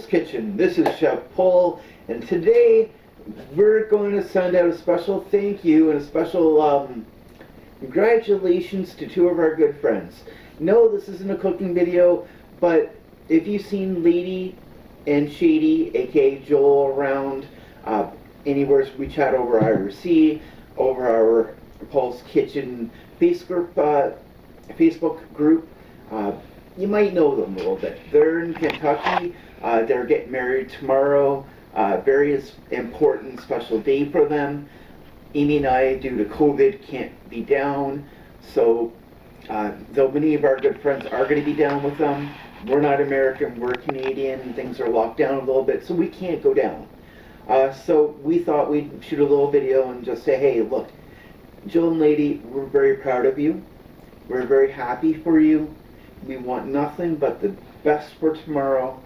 Kitchen. This is Chef Paul, and today we're going to send out a special thank you and a special congratulations to two of our good friends. No, this isn't a cooking video, but if you've seen Lady and Shady, aka Joel, around anywhere, we chat over IRC, over our Pouls Kitchen Facebook group. You might know them a little bit. They're in Kentucky. They're getting married tomorrow. Very important special day for them. Amy and I, due to COVID, can't be down. So, though many of our good friends are going to be down with them, we're not American, we're Canadian, and things are locked down a little bit, so we can't go down. So we thought we'd shoot a little video and just say, hey, look, Jill and Lady, we're very proud of you. We're very happy for you. We want nothing but the best for tomorrow.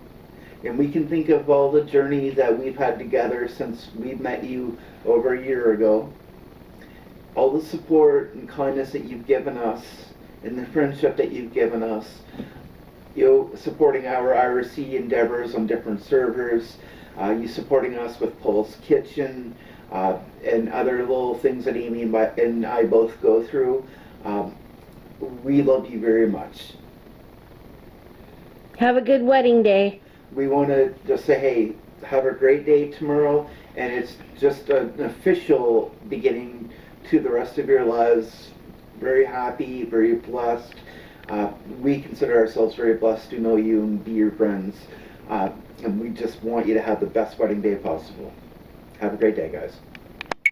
And we can think of all the journey that we've had together since we met you over a year ago. All the support and kindness that you've given us, and the friendship that you've given us. You know, supporting our IRC endeavors on different servers. You supporting us with Pouls Kitchen, and other little things that Amy and I both go through. We love you very much. Have a good wedding day. We want to just say, hey, have a great day tomorrow, and it's just an official beginning to the rest of your lives. Very happy, very blessed. We consider ourselves very blessed to know you and be your friends, and we just want you to have the best wedding day possible. Have a great day, guys.